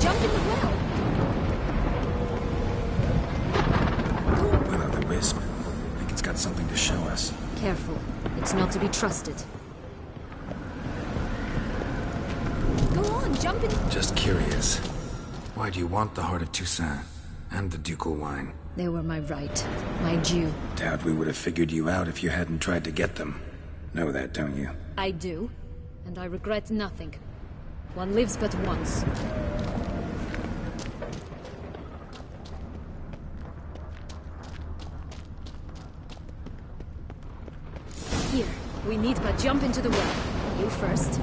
jump in the well. Will-o'-the-wisp. I think it's got something to show us. Careful. It's not to be trusted. Go on, jump in. Just curious. Why do you want the heart of Toussaint and the ducal wine? They were my right. My due. Doubt we would have figured you out if you hadn't tried to get them. Know that, don't you? I do. And I regret nothing. One lives but once. Here, we need but jump into the well. You first.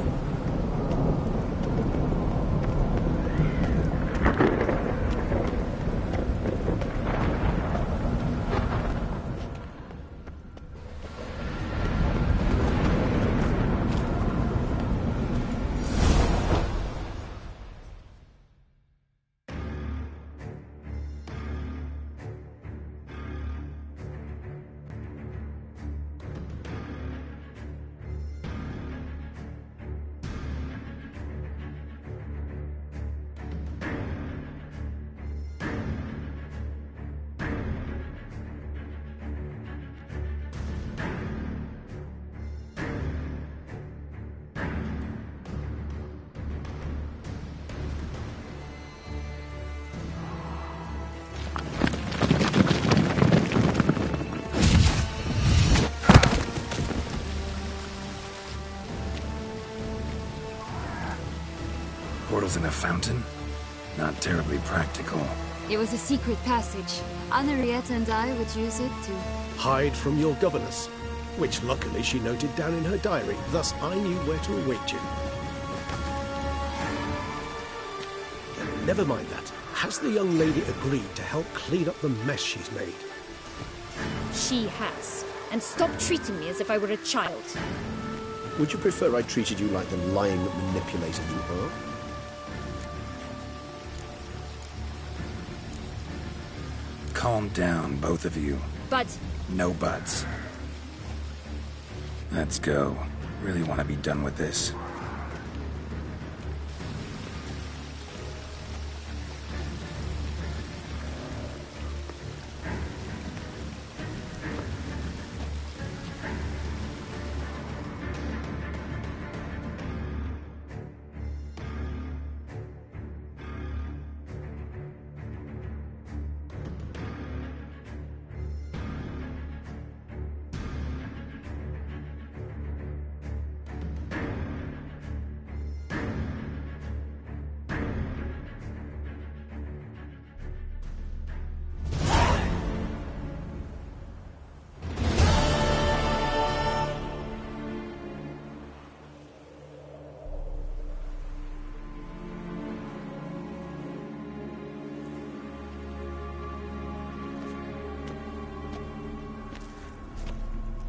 Portals in a fountain? Not terribly practical. It was a secret passage. Henriette and I would use it to... hide from your governess, which luckily she noted down in her diary, thus I knew where to await you. Never mind that. Has the young lady agreed to help clean up the mess she's made? She has. And stop treating me as if I were a child. Would you prefer I treated you like the lying manipulator you are? Calm down, both of you. But... No buts. Let's go. Really want to be done with this.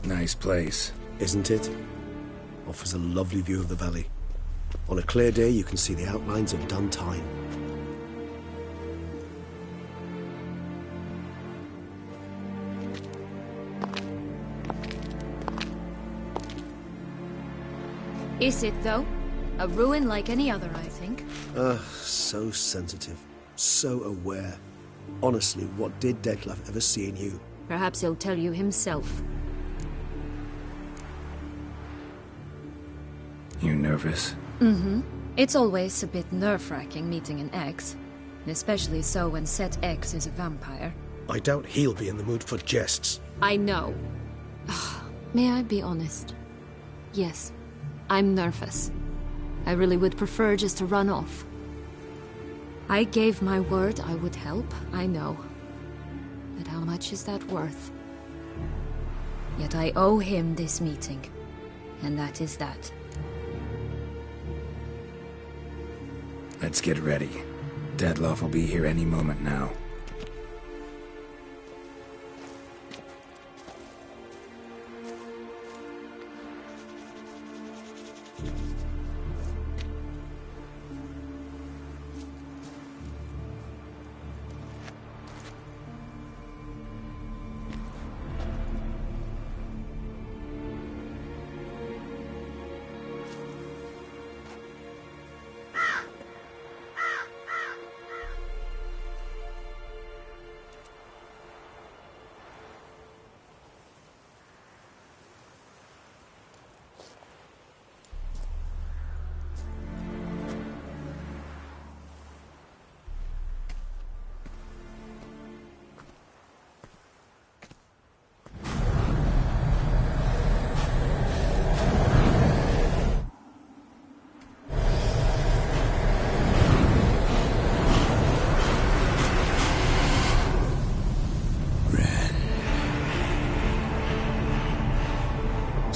Nice place. Isn't it? Offers a lovely view of the valley. On a clear day, you can see the outlines of Dun Time. Is it, though? A ruin like any other, I think. So sensitive. So aware. Honestly, what did Detlef ever see in you? Perhaps he'll tell you himself. You nervous? Mm-hmm. It's always a bit nerve-wracking meeting an ex. Especially so when said ex is a vampire. I doubt he'll be in the mood for jests. I know. May I be honest? Yes, I'm nervous. I really would prefer just to run off. I gave my word I would help, I know. But how much is that worth? Yet I owe him this meeting. And that is that. Let's get ready. Detlef will be here any moment now.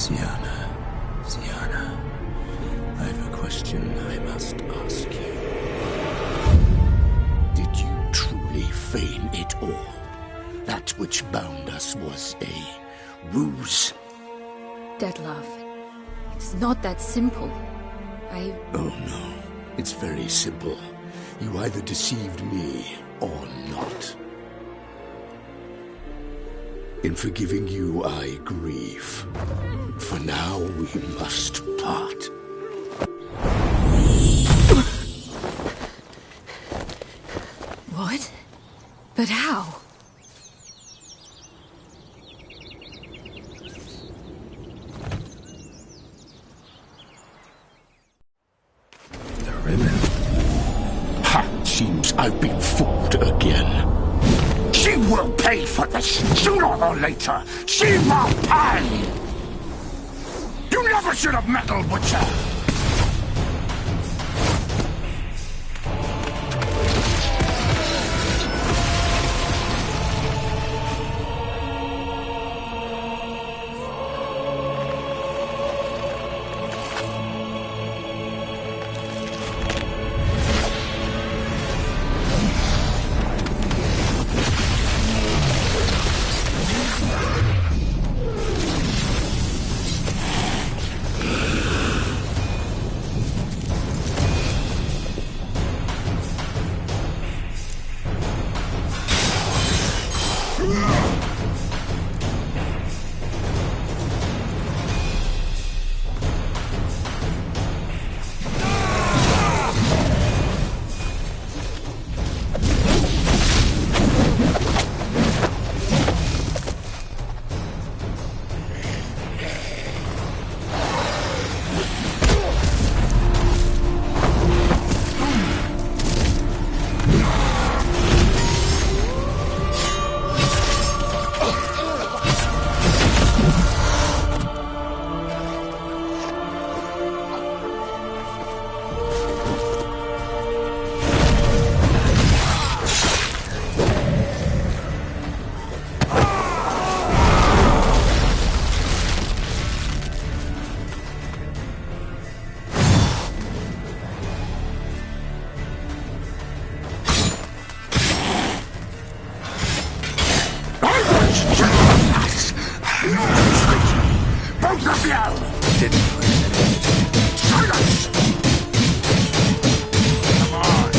Sienna, I have a question I must ask you. Did you truly feign it all? That which bound us was a ruse? Deadlove, it's not that simple. Oh no, it's very simple. You either deceived me or not. In forgiving you, I grieve. For now, we must part. What? But how? The ribbon. Ha! Seems I've been fooled again. She will pay for this, sooner or later. She will pay! You never should have meddled with her! Both of you! Didn't put in an end. Silence! Come on!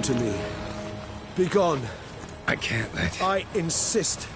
to me. Begone. I can't let... I insist.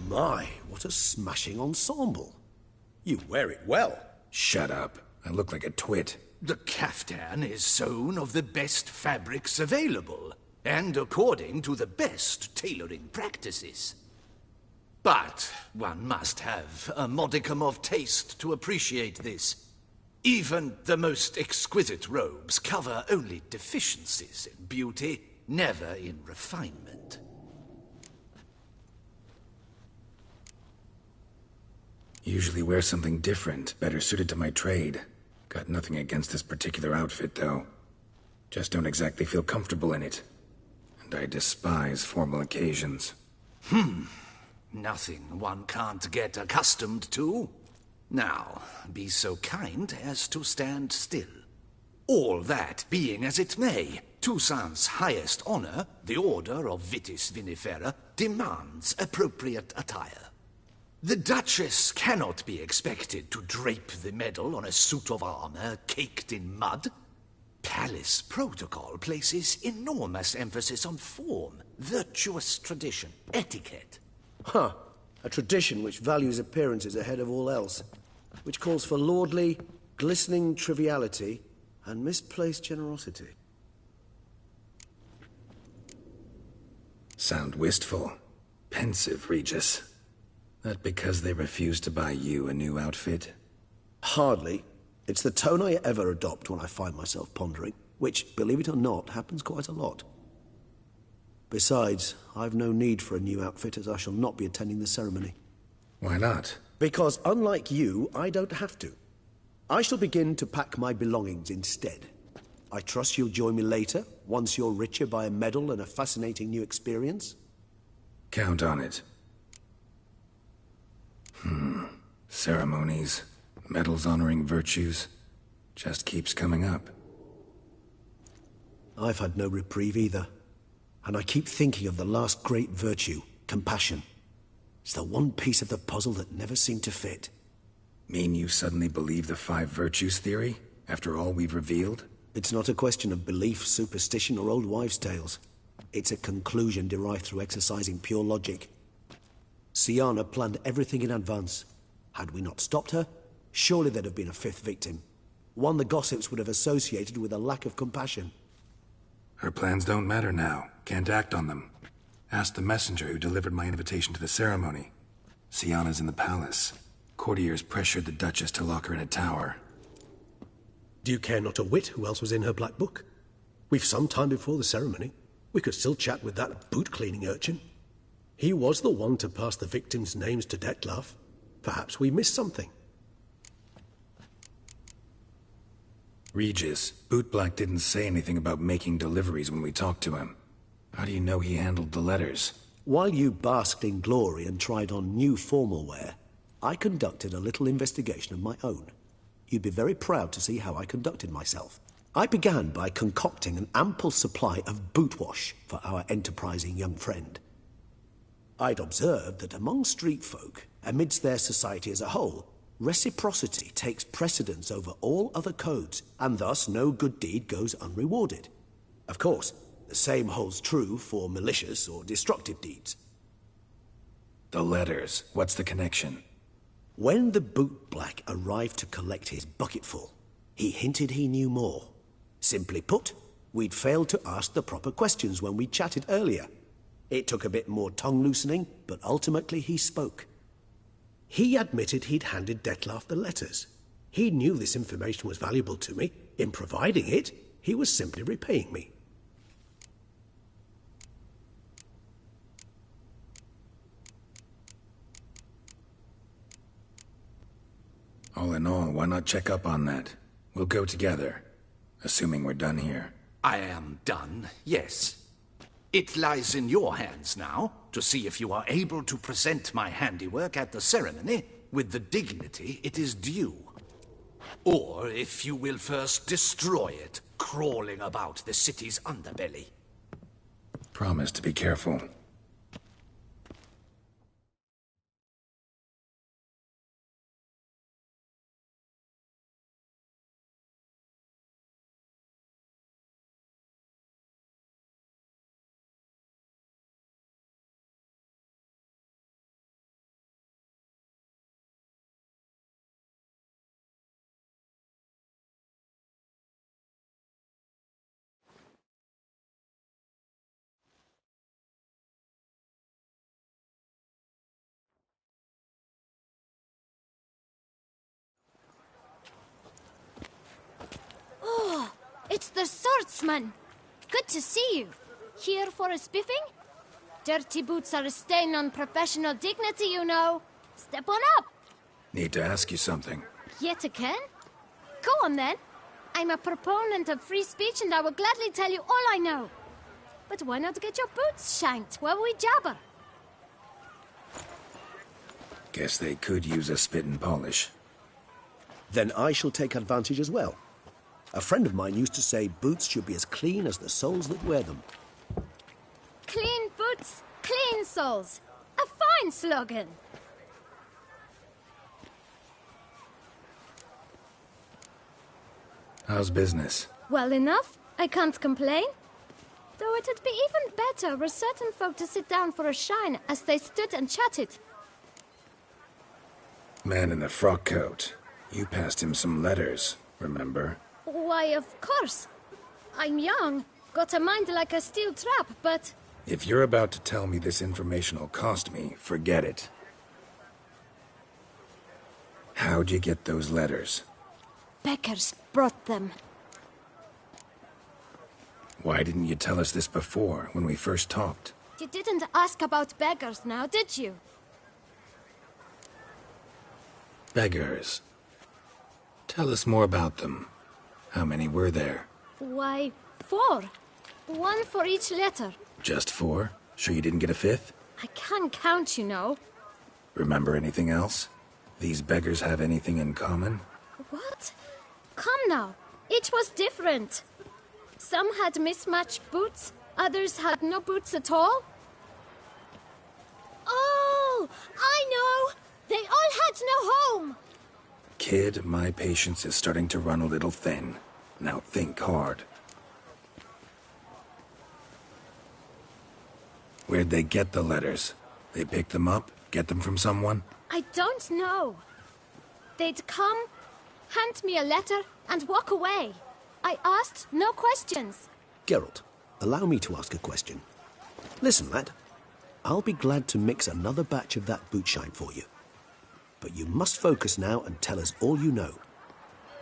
My, what a smashing ensemble. You wear it well. Shut up. I look like a twit. The caftan is sewn of the best fabrics available, and according to the best tailoring practices. But one must have a modicum of taste to appreciate this. Even the most exquisite robes cover only deficiencies in beauty, never in refinement. Usually wear something different, better suited to my trade. Got nothing against this particular outfit, though. Just don't exactly feel comfortable in it. And I despise formal occasions. Nothing one can't get accustomed to. Now, be so kind as to stand still. All that being as it may, Toussaint's highest honor, the Order of Vitis Vinifera, demands appropriate attire. The Duchess cannot be expected to drape the medal on a suit of armor caked in mud. Palace protocol places enormous emphasis on form, virtuous tradition, etiquette. Huh. A tradition which values appearances ahead of all else. Which calls for lordly, glistening triviality and misplaced generosity. Sound wistful. Pensive, Regis. That because they refuse to buy you a new outfit? Hardly. It's the tone I ever adopt when I find myself pondering, which, believe it or not, happens quite a lot. Besides, I've no need for a new outfit as I shall not be attending the ceremony. Why not? Because unlike you, I don't have to. I shall begin to pack my belongings instead. I trust you'll join me later, once you're richer by a medal and a fascinating new experience? Count on it. Ceremonies, medals honoring virtues, just keeps coming up. I've had no reprieve either. And I keep thinking of the last great virtue, compassion. It's the one piece of the puzzle that never seemed to fit. Mean you suddenly believe the 5 virtues theory, after all we've revealed? It's not a question of belief, superstition, or old wives' tales. It's a conclusion derived through exercising pure logic. Siana planned everything in advance. Had we not stopped her, surely there'd have been a 5th victim. One the gossips would have associated with a lack of compassion. Her plans don't matter now. Can't act on them. Ask the messenger who delivered my invitation to the ceremony. Siana's in the palace. Courtiers pressured the Duchess to lock her in a tower. Do you care not a whit who else was in her black book? We've some time before the ceremony. We could still chat with that boot-cleaning urchin. He was the one to pass the victims' names to Dettlaff. Perhaps we missed something. Regis, Bootblack didn't say anything about making deliveries when we talked to him. How do you know he handled the letters? While you basked in glory and tried on new formal wear, I conducted a little investigation of my own. You'd be very proud to see how I conducted myself. I began by concocting an ample supply of boot wash for our enterprising young friend. I'd observed that among street folk, amidst their society as a whole, reciprocity takes precedence over all other codes, and thus no good deed goes unrewarded. Of course, the same holds true for malicious or destructive deeds. The letters, what's the connection? When the bootblack arrived to collect his bucketful, he hinted he knew more. Simply put, we'd failed to ask the proper questions when we chatted earlier. It took a bit more tongue-loosening, but ultimately he spoke. He admitted he'd handed Dettlaff the letters. He knew this information was valuable to me. In providing it, he was simply repaying me. All in all, why not check up on that? We'll go together, assuming we're done here. I am done, yes. It lies in your hands now to see if you are able to present my handiwork at the ceremony with the dignity it is due. Or if you will first destroy it, crawling about the city's underbelly. Promise to be careful. It's the swordsman. Good to see you. Here for a spiffing? Dirty boots are a stain on professional dignity, you know. Step on up. Need to ask you something. Yet again? Go on then. I'm a proponent of free speech and I will gladly tell you all I know. But why not get your boots shanked while we jabber? Guess they could use a spit and polish. Then I shall take advantage as well. A friend of mine used to say boots should be as clean as the soles that wear them. Clean boots, clean soles. A fine slogan. How's business? Well enough. I can't complain. Though it'd be even better were certain folk to sit down for a shine as they stood and chatted. Man in the frock coat. You passed him some letters, remember? Why, of course. I'm young, got a mind like a steel trap, but... If you're about to tell me this information will cost me, forget it. How'd you get those letters? Beggars brought them. Why didn't you tell us this before, when we first talked? You didn't ask about beggars now, did you? Beggars. Tell us more about them. How many were there? Why, 4. 1 for each letter. Just 4? Sure you didn't get a 5th? I can't count, you know. Remember anything else? These beggars have anything in common? What? Come now. Each was different. Some had mismatched boots, others had no boots at all. Oh, I know! They all had no home! Kid, my patience is starting to run a little thin. Now think hard. Where'd they get the letters? They pick them up? Get them from someone? I don't know. They'd come, hand me a letter, and walk away. I asked no questions. Geralt, allow me to ask a question. Listen, lad. I'll be glad to mix another batch of that boot shine for you. But you must focus now and tell us all you know.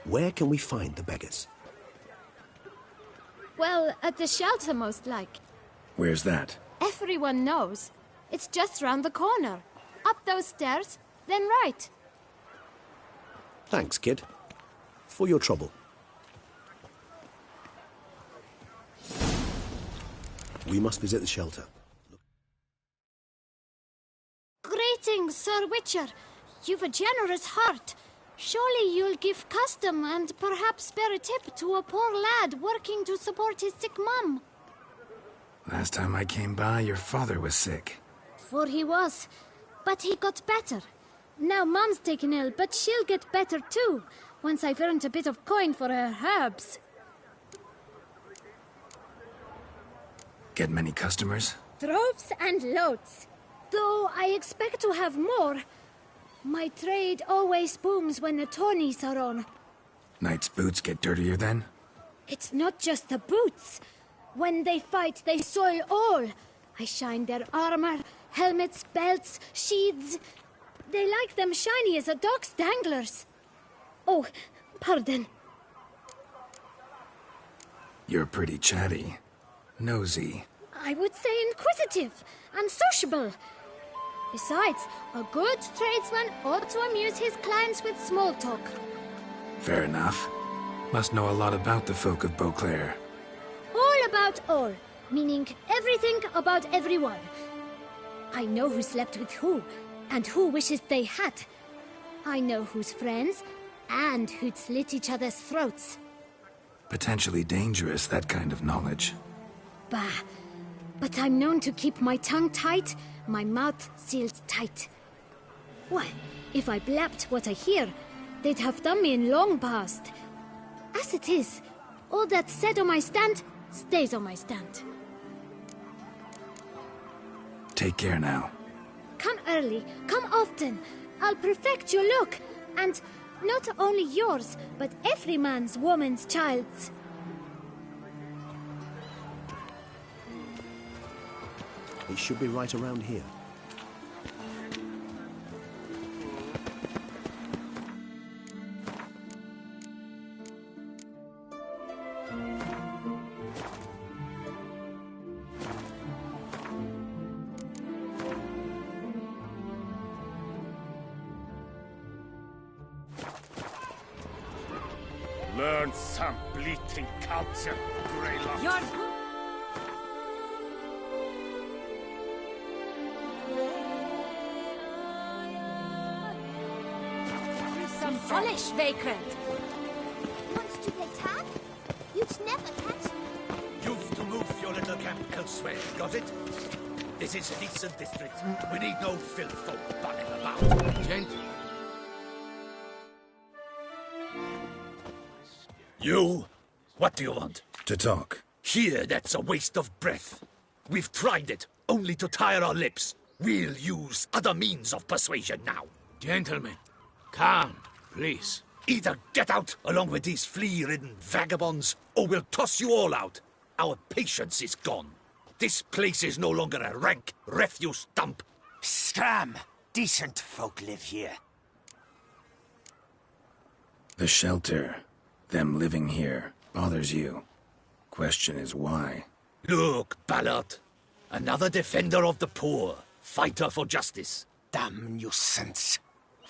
Where can we find the beggars? Well, at the shelter, most like. Where's that? Everyone knows. It's just round the corner. Up those stairs, then right. Thanks, kid. For your trouble. We must visit the shelter. Greetings, Sir Witcher. You've a generous heart. Surely you'll give custom and perhaps spare a tip to a poor lad working to support his sick mum. Last time I came by, your father was sick. For he was. But he got better. Now Mum's taken ill, but she'll get better too, once I've earned a bit of coin for her herbs. Get many customers? Droves and loads. Though I expect to have more. My trade always booms when the tourneys are on. Knights' boots get dirtier then? It's not just the boots. When they fight, they soil all. I shine their armor, helmets, belts, sheaths. They like them shiny as a dog's danglers. Oh, pardon. You're pretty chatty. Nosy. I would say inquisitive and sociable. Besides, a good tradesman ought to amuse his clients with small talk. Fair enough. Must know a lot about the folk of Beauclair. All about all, meaning everything about everyone. I know who slept with who, and who wishes they had. I know who's friends, and who'd slit each other's throats. Potentially dangerous, that kind of knowledge. Bah, but I'm known to keep my tongue tight, my mouth sealed tight. Why, if I blabbed what I hear, they'd have done me in long past. As it is, all that's said on my stand stays on my stand. Take care now. Come early, come often. I'll perfect your look, and not only yours, but every man's woman's child's. It should be right around here. Learn some bleating culture, Greylock. Some polish, vagrant. Wants to play tag? You'd never catch me. You've to move your little camp elsewhere, got it? This is a decent district. We need no filth folk bunning about. Gent? You? What do you want? To talk. Here, that's a waste of breath. We've tried it, only to tire our lips. We'll use other means of persuasion now. Gentlemen, calm, please. Either get out along with these flea-ridden vagabonds, or we'll toss you all out. Our patience is gone. This place is no longer a rank refuse dump. Scram! Decent folk live here. The shelter, them living here, bothers you. Question is why? Look, Ballard. Another defender of the poor. Fighter for justice. Damn nuisance.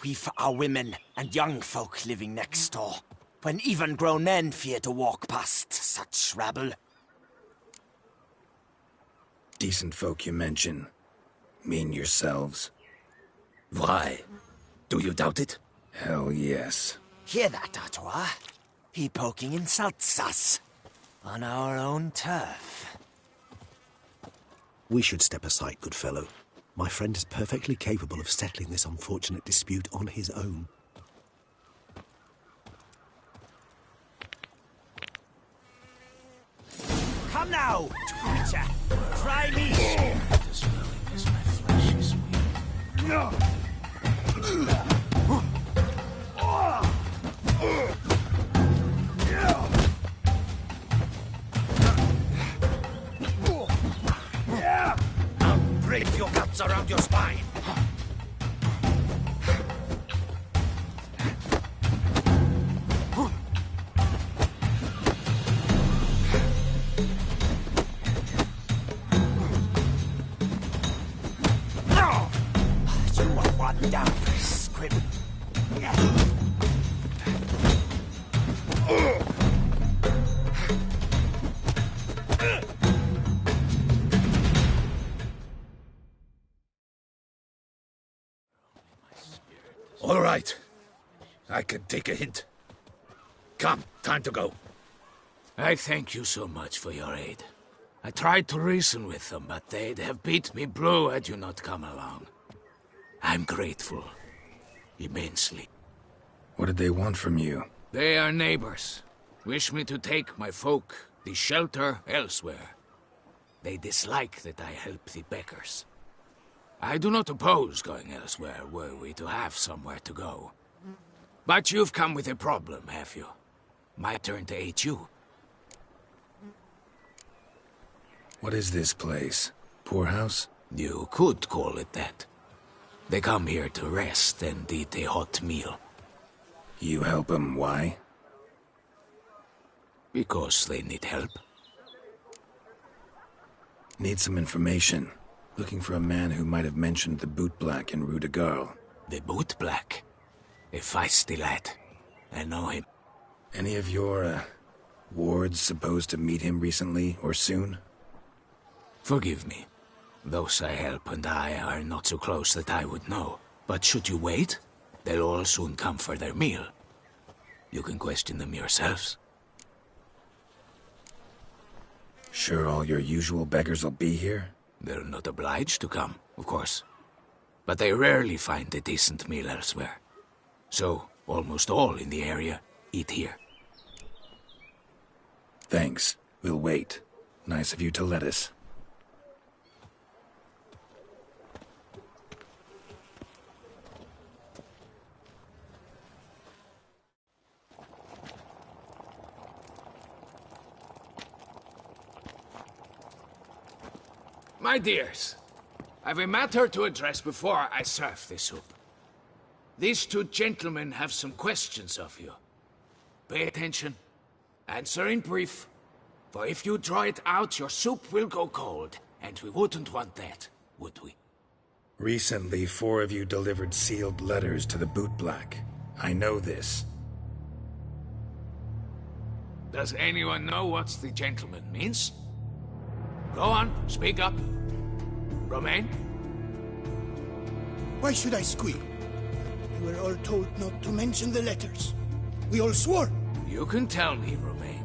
We've our women and young folk living next door, when even grown men fear to walk past such rabble. Decent folk you mention. Mean yourselves? Why? Do you doubt it? Hell yes. Hear that, Artois? He poking insults us. On our own turf. We should step aside, good fellow. My friend is perfectly capable of settling this unfortunate dispute on his own. Come now, Witcher. Try me. I'll break your guts around your spine. You are one down, scrib. All right. I can take a hint. Come, time to go. I thank you so much for your aid. I tried to reason with them, but they'd have beat me blue had you not come along. I'm grateful. Immensely. What did they want from you? They are neighbors. Wish me to take my folk, the shelter, elsewhere. They dislike that I help the beggars. I do not oppose going elsewhere, were we to have somewhere to go. But you've come with a problem, have you? My turn to aid you. What is this place? Poorhouse? You could call it that. They come here to rest and eat a hot meal. You help them, why? Because they need help. Need some information. Looking for a man who might have mentioned the bootblack in Rue de Garl. The bootblack? A feisty lad. I know him. Any of your, wards supposed to meet him recently or soon? Forgive me. Those I help and I are not so close that I would know. But should you wait, they'll all soon come for their meal. You can question them yourselves. Sure all your usual beggars will be here? They're not obliged to come, of course. But they rarely find a decent meal elsewhere. So, almost all in the area eat here. Thanks. We'll wait. Nice of you to let us. My dears, I've a matter to address before I serve the soup. These two gentlemen have some questions of you. Pay attention. Answer in brief. For if you draw it out, your soup will go cold. And we wouldn't want that, would we? Recently, 4 of you delivered sealed letters to the bootblack. I know this. Does anyone know what the gentleman means? Go on, speak up. Romain? Why should I squeal? We were all told not to mention the letters. We all swore. You can tell me, Romain.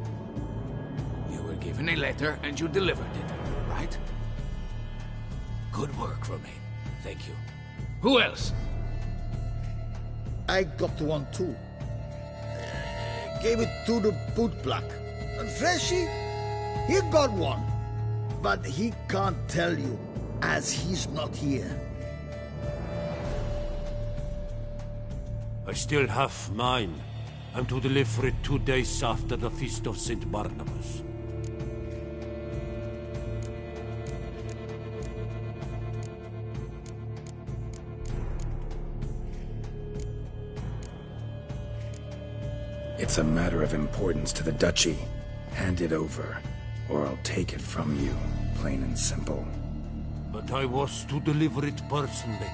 You were given a letter and you delivered it, right? Good work, Romain. Thank you. Who else? I got one too. Gave it to the bootblack. And Freshy, he got one. But he can't tell you, as he's not here. I still have mine. I'm to deliver it 2 days after the Feast of St. Barnabas. It's a matter of importance to the Duchy. Hand it over, or I'll take it from you, plain and simple. But I was to deliver it personally.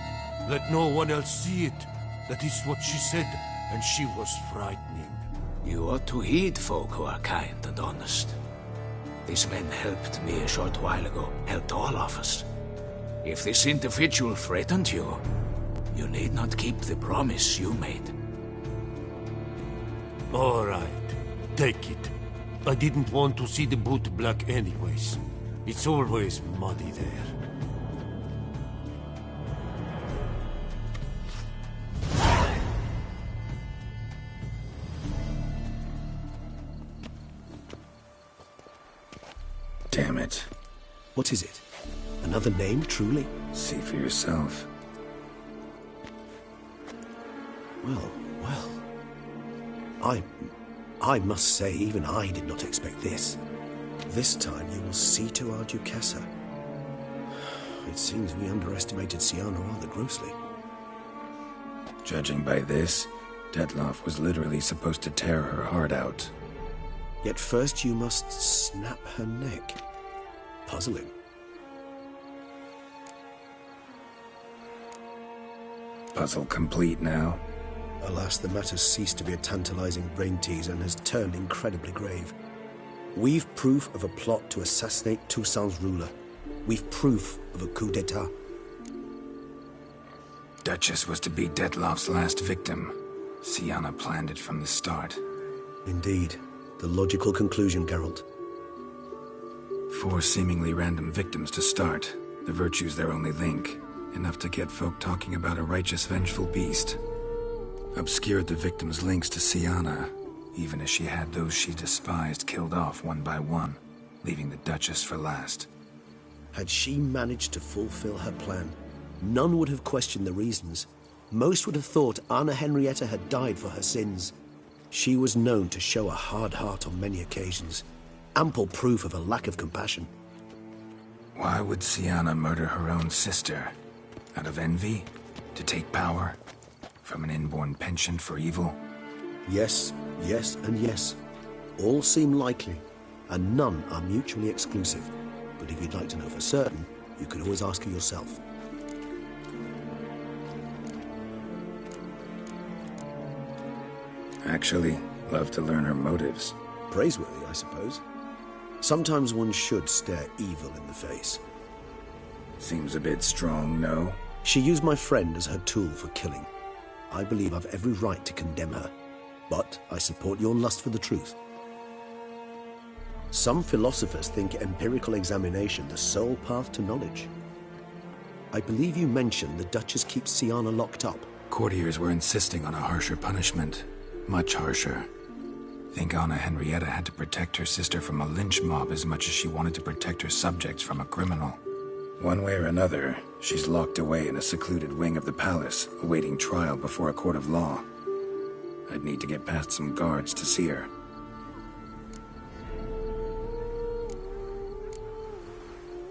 Let no one else see it. That is what she said, and she was frightening. You ought to heed folk who are kind and honest. These men helped me a short while ago, helped all of us. If this individual threatened you, you need not keep the promise you made. All right, take it. I didn't want to see the bootblack anyways. It's always muddy there. Damn it. What is it? Another name, truly? See for yourself. Well. I must say, even I did not expect this. This time you will see to our Duchessa. It seems we underestimated Siana rather grossly. Judging by this, Detloff was literally supposed to tear her heart out. Yet first you must snap her neck. Puzzling. Puzzle complete now? Alas, the matter's ceased to be a tantalizing brain tease and has turned incredibly grave. We've proof of a plot to assassinate Toussaint's ruler. We've proof of a coup d'etat. Duchess was to be Dettlaff's last victim. Sienna planned it from the start. Indeed. The logical conclusion, Geralt. 4 seemingly random victims to start. The virtue's their only link. Enough to get folk talking about a righteous, vengeful beast. Obscured the victims' links to Sienna, even as she had those she despised killed off one by one, leaving the Duchess for last. Had she managed to fulfill her plan, none would have questioned the reasons. Most would have thought Anna Henrietta had died for her sins. She was known to show a hard heart on many occasions, ample proof of a lack of compassion. Why would Sienna murder her own sister? Out of envy? To take power? From an inborn penchant for evil? Yes, yes, and yes. All seem likely, and none are mutually exclusive. But if you'd like to know for certain, you could always ask her yourself. Actually, love to learn her motives. Praiseworthy, I suppose. Sometimes one should stare evil in the face. Seems a bit strong, no? She used my friend as her tool for killing. I believe I've every right to condemn her, but I support your lust for the truth. Some philosophers think empirical examination the sole path to knowledge. I believe you mentioned the Duchess keeps Sienna locked up. Courtiers were insisting on a harsher punishment. Much harsher. Think Anna Henrietta had to protect her sister from a lynch mob as much as she wanted to protect her subjects from a criminal. One way or another, she's locked away in a secluded wing of the palace, awaiting trial before a court of law. I'd need to get past some guards to see her.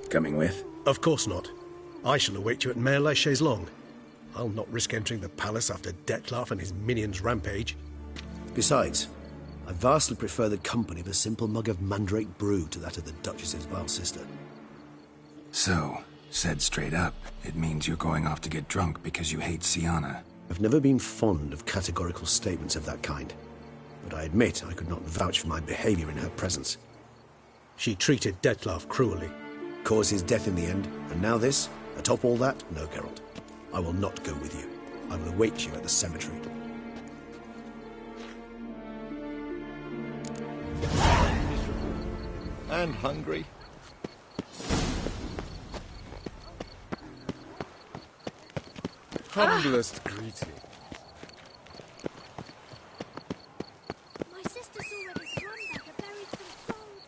Coming with? Of course not. I shall await you at Mare la Chaise-Longue. I'll not risk entering the palace after Dettlaff and his minions rampage. Besides, I vastly prefer the company of a simple mug of mandrake brew to that of the Duchess's vile sister. So, said straight up, it means you're going off to get drunk because you hate Sienna. I've never been fond of categorical statements of that kind, but I admit I could not vouch for my behavior in her presence. She treated Dettlaff cruelly. Caused his death in the end, and now this? Atop all that? No, Geralt. I will not go with you. I will await you at the cemetery. And hungry. Humblest greeting. My sister saw where this runbacker buried some gold.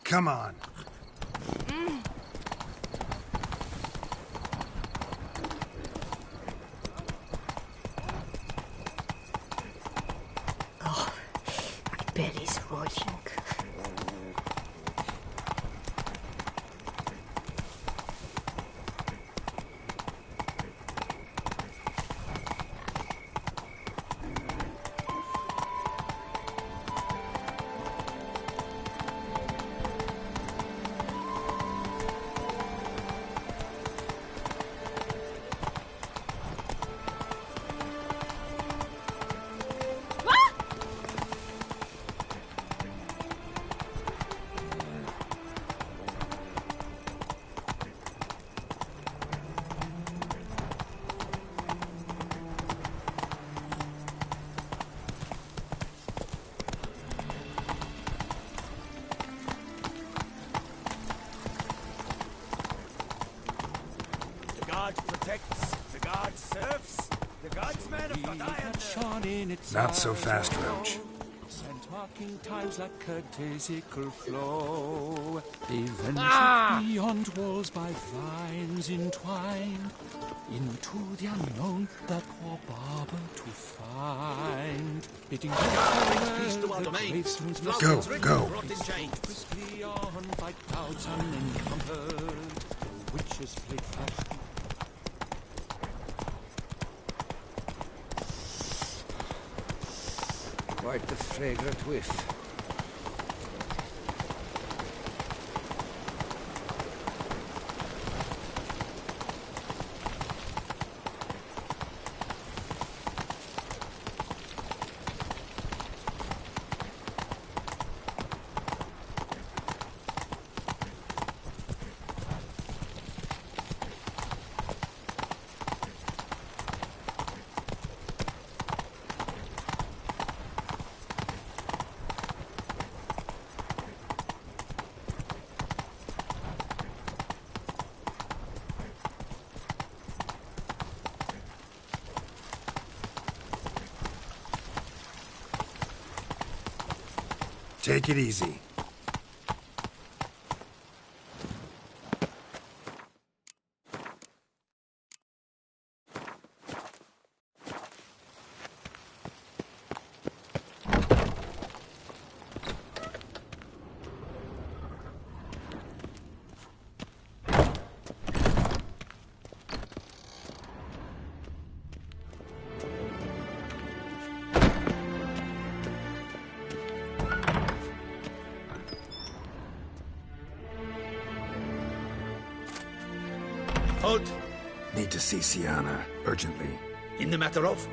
Come on. Oh, my belly's rotting. Not so fast, Roach. Times like a daisical flow. They vanish beyond walls by vines entwined. Into the unknown, the poor barber to find. Bidding peace to our domain. Go. Beyond by clouds unencumbered. The witches played flash. Quite the fragrant whiff. Take it easy. Halt! Need to see Sienna, urgently. In the matter of?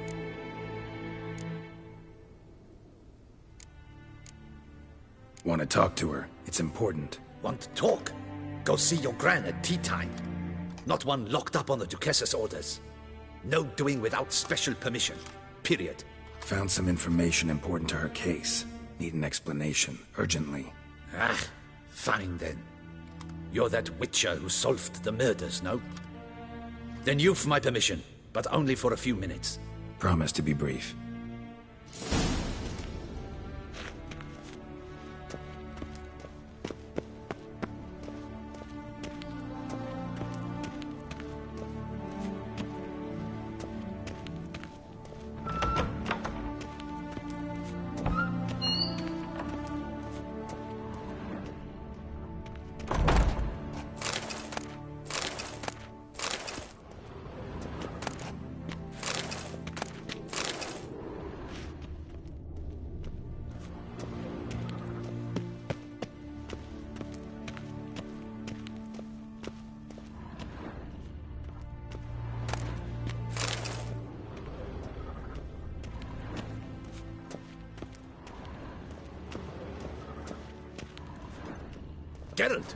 Want to talk to her. It's important. Want to talk? Go see your gran at tea time. Not one locked up on the Duchess's orders. No doing without special permission. Period. Found some information important to her case. Need an explanation, urgently. Ah, fine then. You're that witcher who solved the murders, no? Then you've my permission, but only for a few minutes. Promise to be brief. Geralt!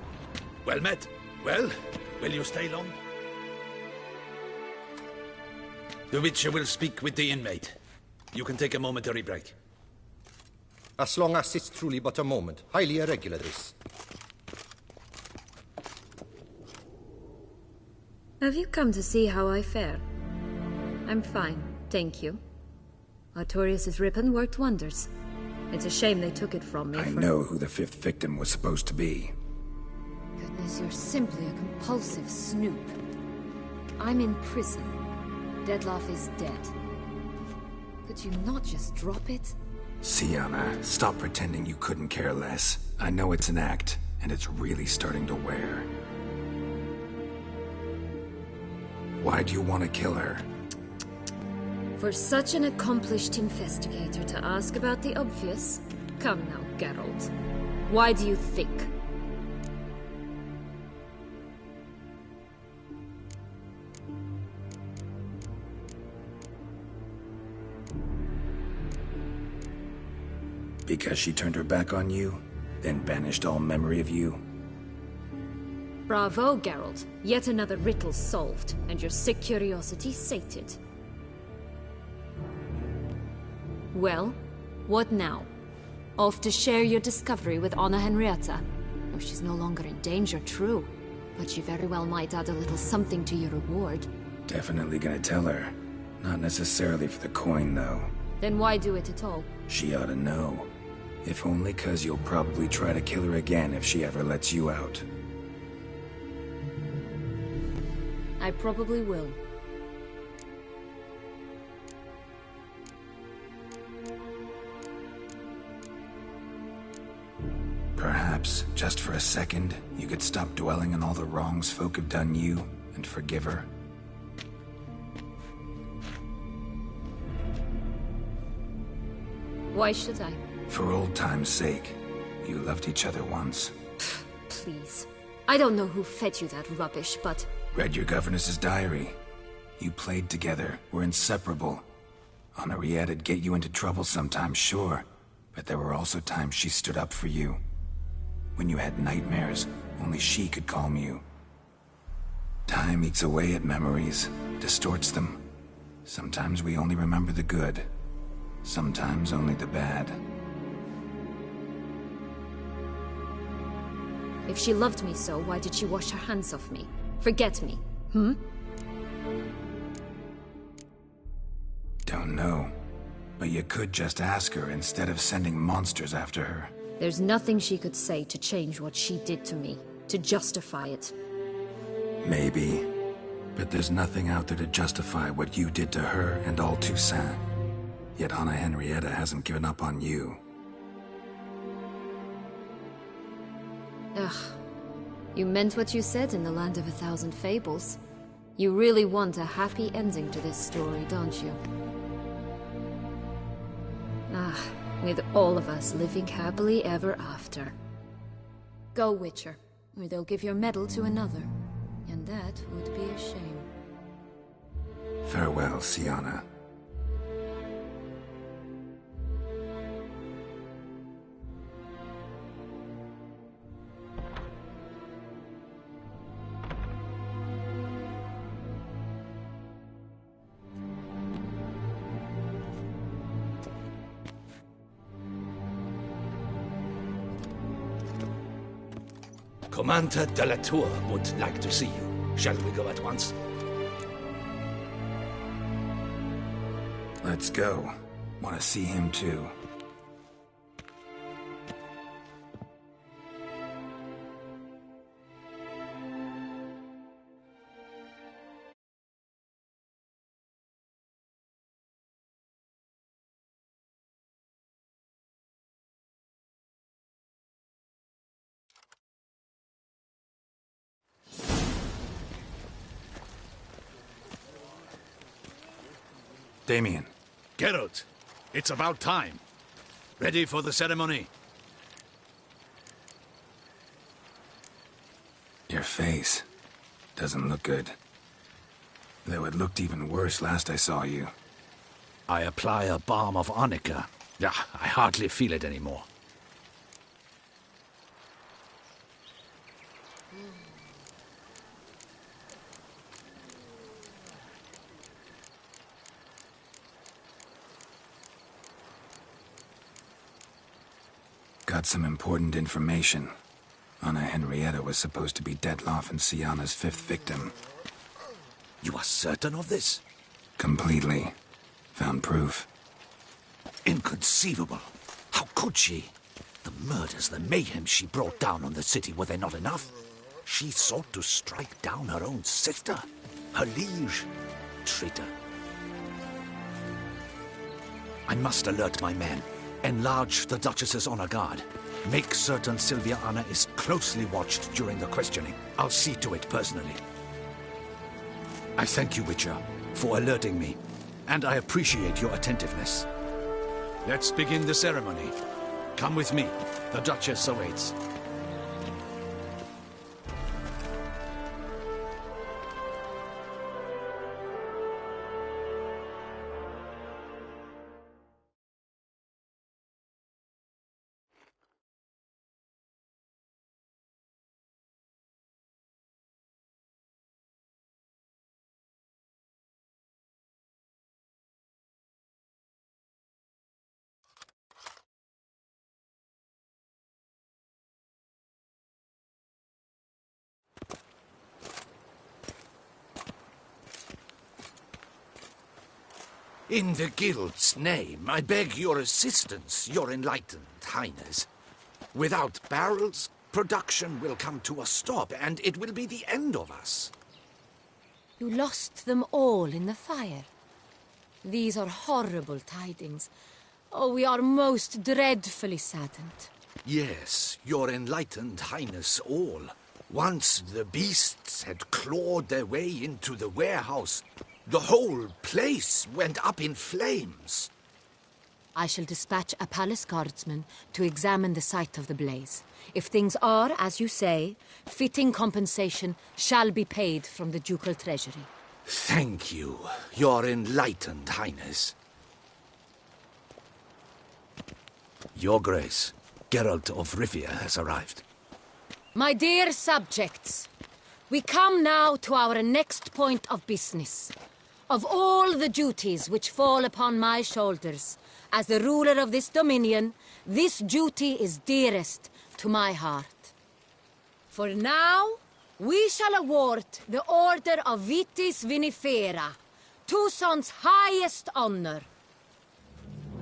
Well met. Well, will you stay long? The Witcher will speak with the inmate. You can take a momentary break. As long as it's truly but a moment. Highly irregular, this. Have you come to see how I fare? I'm fine, thank you. Artorius' ribbon worked wonders. It's a shame they took it from me. I know who the fifth victim was supposed to be. Goodness, you're simply a compulsive snoop. I'm in prison. Dettlaff is dead. Could you not just drop it? Sienna, stop pretending you couldn't care less. I know it's an act, and it's really starting to wear. Why do you want to kill her? For such an accomplished investigator to ask about the obvious? Come now, Geralt. Why do you think? Because she turned her back on you, then banished all memory of you? Bravo, Geralt. Yet another riddle solved, and your sick curiosity sated. Well, what now? Off to share your discovery with Anna Henrietta? Oh, she's no longer in danger, true. But she very well might add a little something to your reward. Definitely gonna tell her. Not necessarily for the coin, though. Then why do it at all? She ought to know. If only 'cause you'll probably try to kill her again if she ever lets you out. I probably will. Perhaps, just for a second, you could stop dwelling on all the wrongs folk have done you and forgive her. Why should I? For old time's sake. You loved each other once. Please. I don't know who fed you that rubbish, but... Read your governess's diary. You played together, were inseparable. Henriette'd get you into trouble sometimes, sure. But there were also times she stood up for you. When you had nightmares, only she could calm you. Time eats away at memories, distorts them. Sometimes we only remember the good. Sometimes only the bad. If she loved me so, why did she wash her hands off me? Forget me, Don't know. But you could just ask her instead of sending monsters after her. There's nothing she could say to change what she did to me, to justify it. Maybe. But there's nothing out there to justify what you did to her and all Toussaint. Yet Anna Henrietta hasn't given up on you. Ugh. You meant what you said in the Land of a Thousand Fables. You really want a happy ending to this story, don't you? Ah, with all of us living happily ever after. Go, Witcher, or they'll give your medal to another. And that would be a shame. Farewell, Sienna. Commander de la Tour would like to see you. Shall we go at once? Let's go. Want to see him too. Damien. Geralt, it's about time. Ready for the ceremony? Your face doesn't look good. Though it looked even worse last I saw you. I apply a balm of arnica. Yeah, I hardly feel it anymore. Got some important information. Anna Henrietta was supposed to be Detloff and Sienna's 5th victim. You are certain of this? Completely. Found proof. Inconceivable. How could she? The murders, the mayhem she brought down on the city, were they not enough? She sought to strike down her own sister, her liege. Traitor. I must alert my men. Enlarge the Duchess's honor guard. Make certain Sylvia Anna is closely watched during the questioning. I'll see to it personally. I thank you, Witcher, for alerting me, and I appreciate your attentiveness. Let's begin the ceremony. Come with me. The Duchess awaits. In the Guild's name, I beg your assistance, your enlightened highness. Without barrels, production will come to a stop, and it will be the end of us. You lost them all in the fire. These are horrible tidings. Oh, we are most dreadfully saddened. Yes, your enlightened highness all. Once the beasts had clawed their way into the warehouse, the whole place went up in flames. I shall dispatch a palace guardsman to examine the site of the blaze. If things are, as you say, fitting compensation shall be paid from the ducal treasury. Thank you, your enlightened highness. Your Grace, Geralt of Rivia has arrived. My dear subjects, we come now to our next point of business. Of all the duties which fall upon my shoulders, as the ruler of this dominion, this duty is dearest to my heart. For now, we shall award the Order of Vitis Vinifera, Toussaint's highest honor.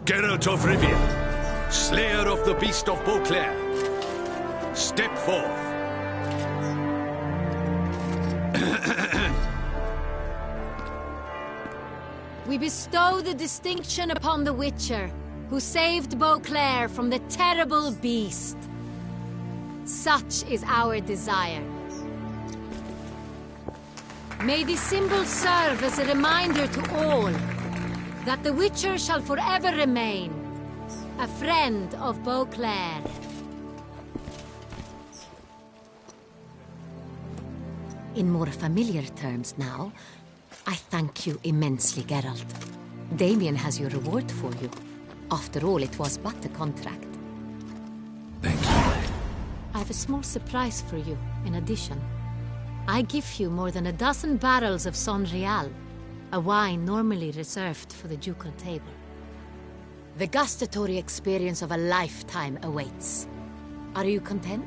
Geralt of Rivia, Slayer of the Beast of Beauclair, step forth. We bestow the distinction upon the Witcher, who saved Beauclair from the terrible beast. Such is our desire. May the symbol serve as a reminder to all that the Witcher shall forever remain a friend of Beauclair. In more familiar terms now, I thank you immensely, Geralt. Damien has your reward for you. After all, it was but a contract. Thank you. I have a small surprise for you, in addition. I give you more than a dozen barrels of Son Real, a wine normally reserved for the ducal table. The gustatory experience of a lifetime awaits. Are you content?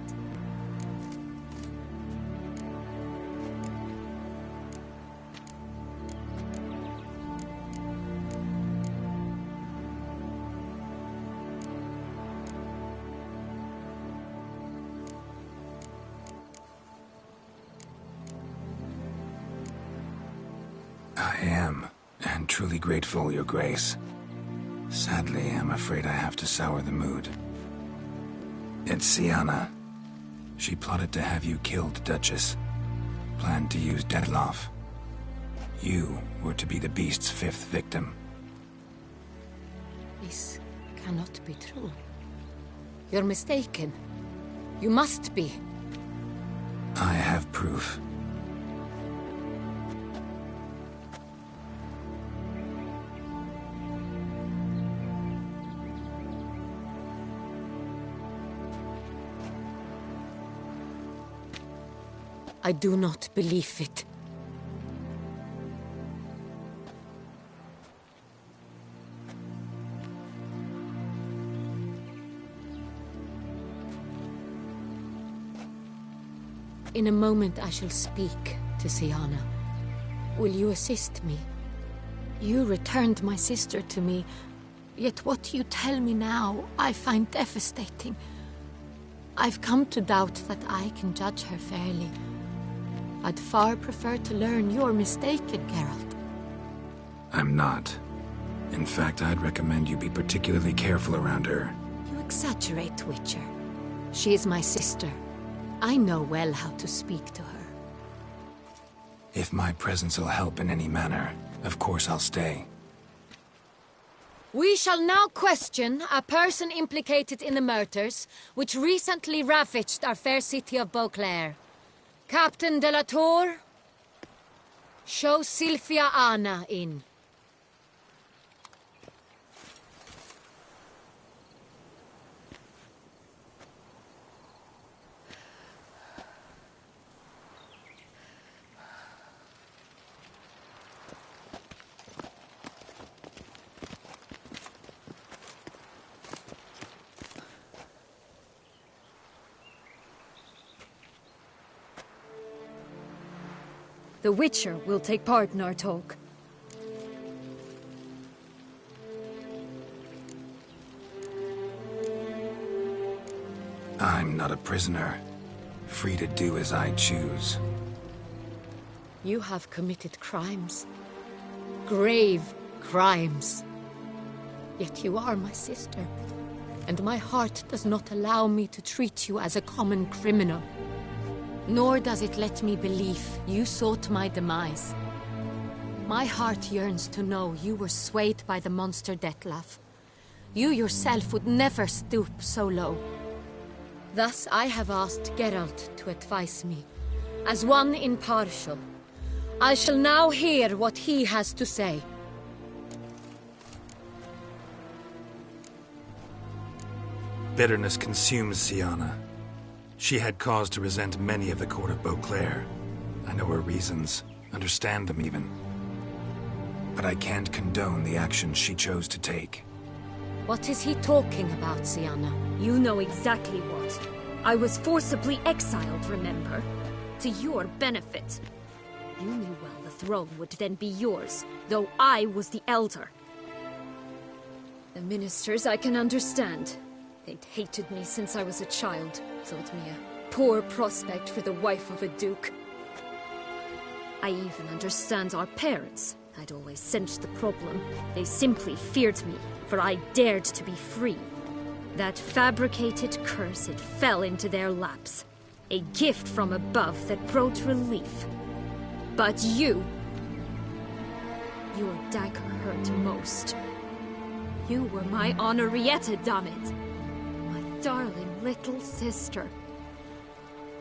I am, and truly grateful, Your Grace. Sadly, I'm afraid I have to sour the mood. It's Syanna. She plotted to have you killed, Duchess. Planned to use Detloff. You were to be the beast's fifth victim. This cannot be true. You're mistaken. You must be. I have proof. I do not believe it. In a moment I shall speak to Syanna. Will you assist me? You returned my sister to me, yet what you tell me now I find devastating. I've come to doubt that I can judge her fairly. I'd far prefer to learn you're mistaken, Geralt. I'm not. In fact, I'd recommend you be particularly careful around her. You exaggerate, Witcher. She is my sister. I know well how to speak to her. If my presence will help in any manner, of course I'll stay. We shall now question a person implicated in the murders which recently ravaged our fair city of Beauclair. Captain de la Tour, show Sylvia Anna in. The Witcher will take part in our talk. I'm not a prisoner, free to do as I choose. You have committed crimes. Grave crimes. Yet you are my sister, and my heart does not allow me to treat you as a common criminal. Nor does it let me believe you sought my demise. My heart yearns to know you were swayed by the monster Detlaff. You yourself would never stoop so low. Thus I have asked Geralt to advise me, as one impartial. I shall now hear what he has to say. Bitterness consumes Syanna. She had cause to resent many of the court of Beauclair. I know her reasons, understand them even. But I can't condone the actions she chose to take. What is he talking about, Syanna? You know exactly what. I was forcibly exiled, remember? To your benefit. You knew well the throne would then be yours, though I was the elder. The ministers I can understand. They'd hated me since I was a child, thought me a poor prospect for the wife of a duke. I even understand our parents. I'd always sensed the problem. They simply feared me, for I dared to be free. That fabricated curse, it fell into their laps. A gift from above that brought relief. But you... your dagger hurt most. You were my Henrietta, damn it! My darling little sister.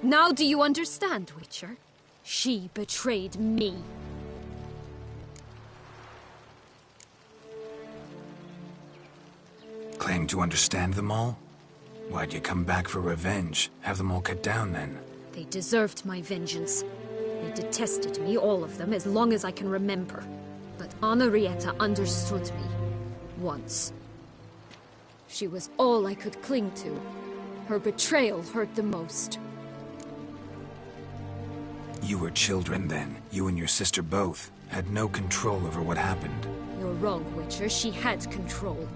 Now do you understand, Witcher? She betrayed me. Claim to understand them all? Why'd you come back for revenge? Have them all cut down, then? They deserved my vengeance. They detested me, all of them, as long as I can remember. But Henrietta understood me. Once. She was all I could cling to. Her betrayal hurt the most. You were children then. You and your sister both had no control over what happened. You're wrong, Witcher. She had control.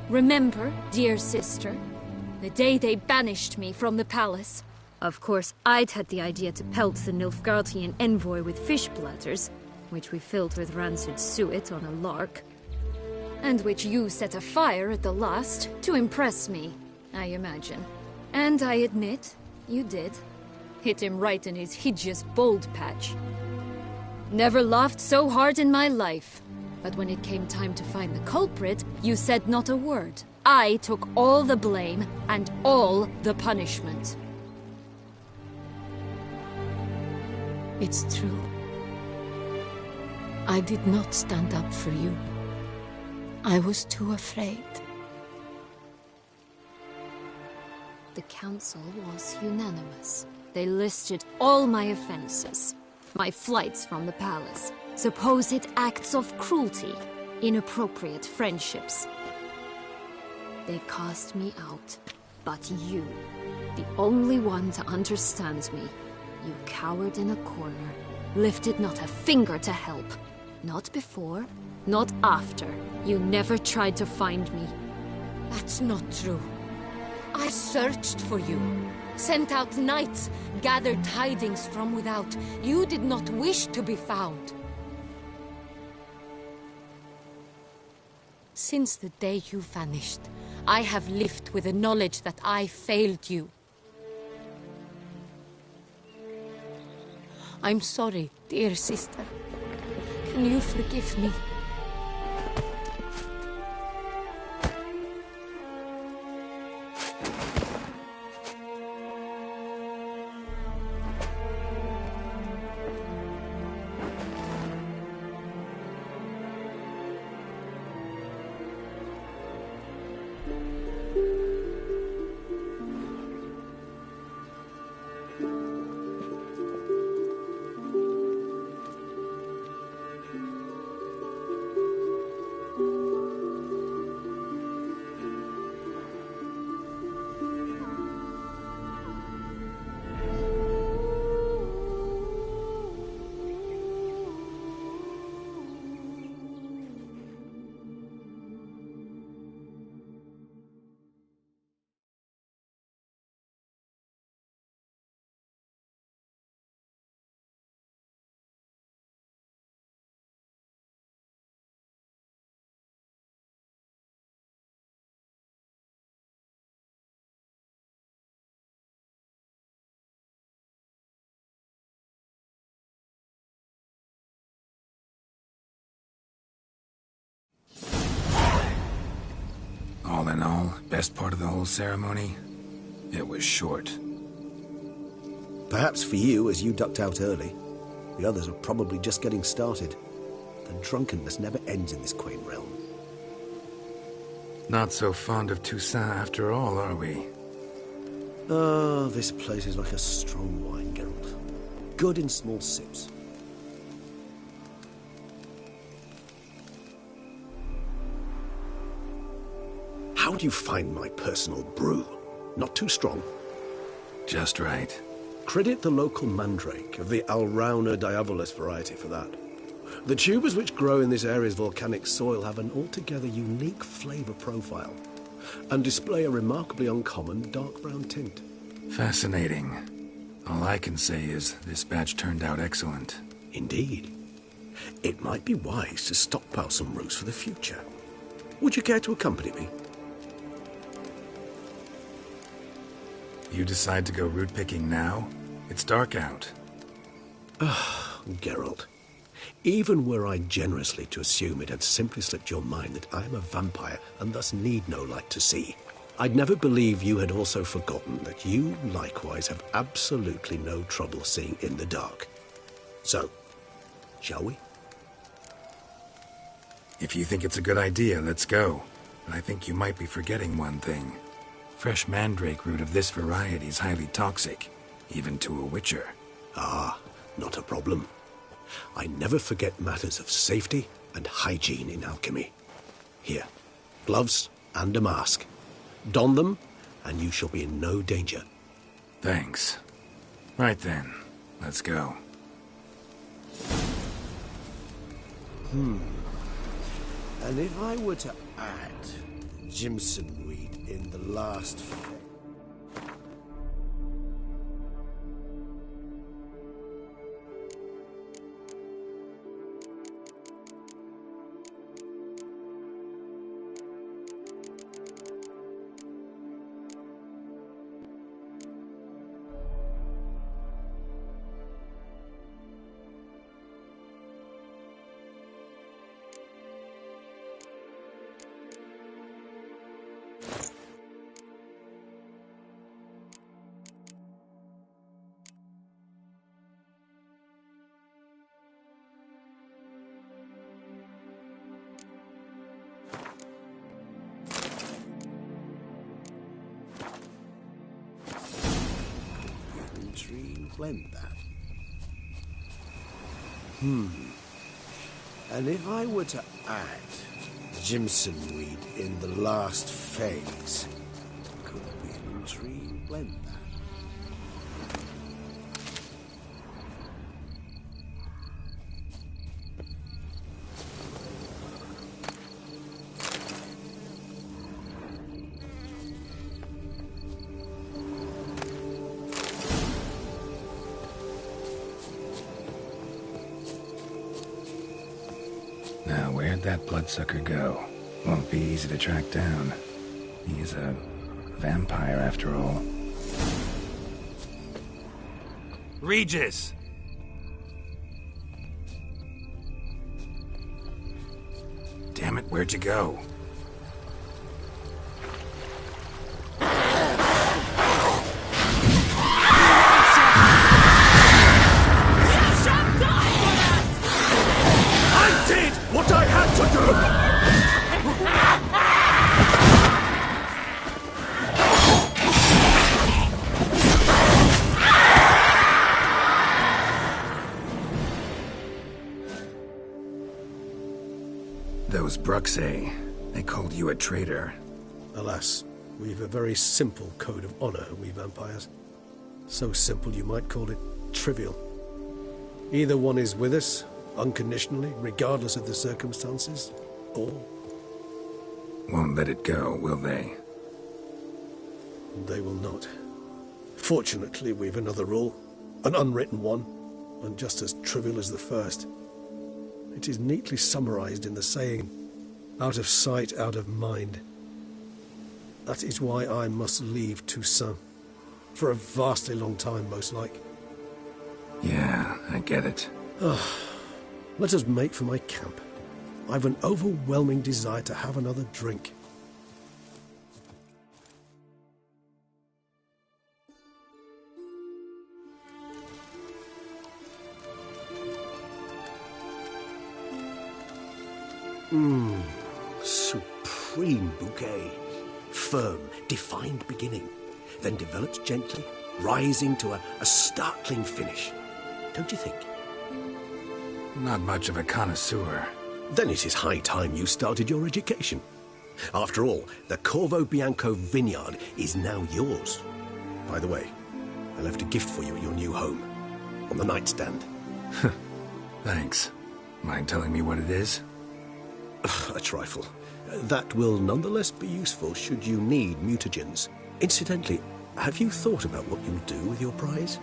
Remember, dear sister, the day they banished me from the palace? Of course, I'd had the idea to pelt the Nilfgaardian envoy with fish bladders, which we filled with rancid suet on a lark. And which you set afire at the last, to impress me, I imagine. And I admit, you did. Hit him right in his hideous bald patch. Never laughed so hard in my life. But when it came time to find the culprit, you said not a word. I took all the blame and all the punishment. It's true. I did not stand up for you. I was too afraid. The council was unanimous. They listed all my offenses. My flights from the palace, supposed acts of cruelty, inappropriate friendships. They cast me out. But you, the only one to understand me, you cowered in a corner, lifted not a finger to help. Not before, not after. You never tried to find me. That's not true. I searched for you. Sent out knights, gathered tidings from without. You did not wish to be found. Since the day you vanished, I have lived with the knowledge that I failed you. I'm sorry, dear sister. Can you forgive me? All in all, best part of the whole ceremony? It was short. Perhaps for you, as you ducked out early. The others are probably just getting started. The drunkenness never ends in this quaint realm. Not so fond of Toussaint after all, are we? Ah, this place is like a strong wine, Geralt. Good in small sips. How do you find my personal brew? Not too strong? Just right. Credit the local mandrake of the Alrauna diabolus variety for that. The tubers which grow in this area's volcanic soil have an altogether unique flavor profile. and display a remarkably uncommon dark brown tint. Fascinating. All I can say is this batch turned out excellent. Indeed. It might be wise to stockpile some roots for the future. Would you care to accompany me? You decide to go root picking now? It's dark out. Geralt. Even were I generously to assume it had simply slipped your mind that I am a vampire and thus need no light to see, I'd never believe you had also forgotten that you likewise have absolutely no trouble seeing in the dark. So, shall we? If you think it's a good idea, let's go. But I think you might be forgetting one thing. Fresh mandrake root of this variety is highly toxic, even to a witcher. Ah, not a problem. I never forget matters of safety and hygiene in alchemy. Here, gloves and a mask. Don them, and you shall be in no danger. Thanks. Right then, let's go. And if I were to add Jimson weed in the last phase... blend that. And if I were to add Jimson weed in the last phase, could be an intriguing blend that. Now, where'd that bloodsucker go? Won't be easy to track down. He's a vampire, after all. Regis! Damn it, where'd you go? What I had to do! Those Bruxay, they called you a traitor. Alas, we've a very simple code of honor, we vampires. So simple you might call it trivial. Either one is with us, unconditionally, regardless of the circumstances, or... Won't let it go, will they? They will not. Fortunately, we've another rule, an unwritten one, and just as trivial as the first. It is neatly summarized in the saying, out of sight, out of mind. That is why I must leave Toussaint. For a vastly long time, most like. Yeah, I get it. Let us make for my camp. I've an overwhelming desire to have another drink. Supreme bouquet. Firm, defined beginning, then develops gently, rising to a startling finish. Don't you think? Not much of a connoisseur. Then it is high time you started your education. After all, the Corvo Bianco vineyard is now yours. By the way, I left a gift for you at your new home. On the nightstand. Thanks. Mind telling me what it is? A trifle. That will nonetheless be useful should you need mutagens. Incidentally, have you thought about what you'll do with your prize?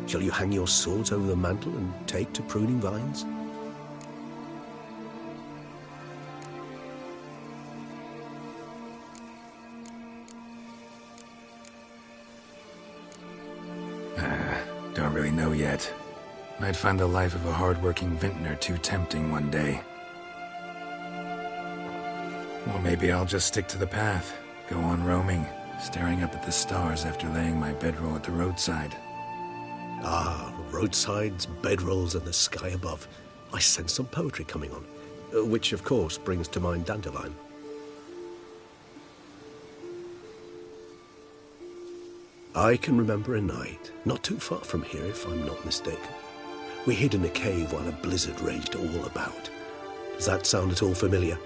Shall you hang your swords over the mantle and take to pruning vines? Don't really know yet. Might find the life of a hard-working vintner too tempting one day. Or maybe I'll just stick to the path, go on roaming, staring up at the stars after laying my bedroll at the roadside. Ah, roadsides, bedrolls, and the sky above. I sense some poetry coming on, which of course brings to mind Dandelion. I can remember a night, not too far from here if I'm not mistaken. We hid in a cave while a blizzard raged all about. Does that sound at all familiar?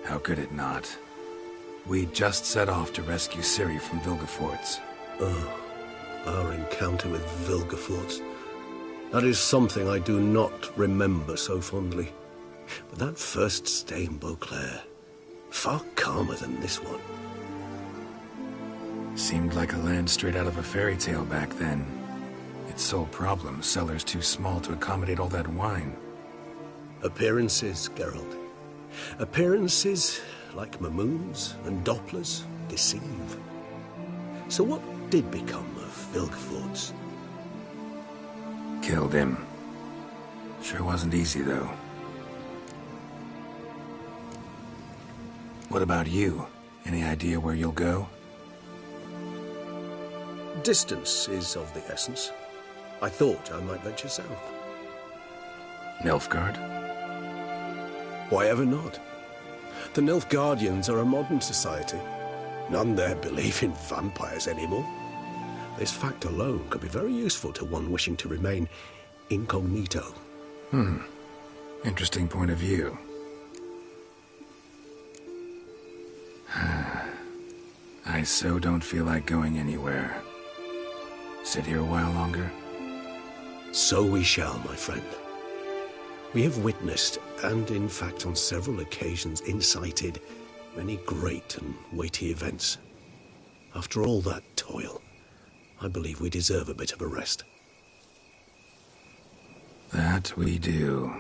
How could it not? We just set off to rescue Ciri from Vilgefortz. Oh, our encounter with Vilgefortz. That is something I do not remember so fondly. But that first stay in Beauclair, far calmer than this one. Seemed like a land straight out of a fairy tale back then. Its sole problem, cellars too small to accommodate all that wine. Appearances, Geralt. Appearances, like Mamoons and Dopplers, deceive. So what did become of Vilgefortz? Killed him. Sure wasn't easy, though. What about you? Any idea where you'll go? Distance is of the essence. I thought I might venture south. Nilfgaard? Why ever not? The Nilfgaardians are a modern society. None there believe in vampires anymore. This fact alone could be very useful to one wishing to remain incognito. Interesting point of view. I so don't feel like going anywhere. Sit here a while longer? So we shall, my friend. We have witnessed, and in fact on several occasions incited, many great and weighty events. After all that toil, I believe we deserve a bit of a rest. That we do.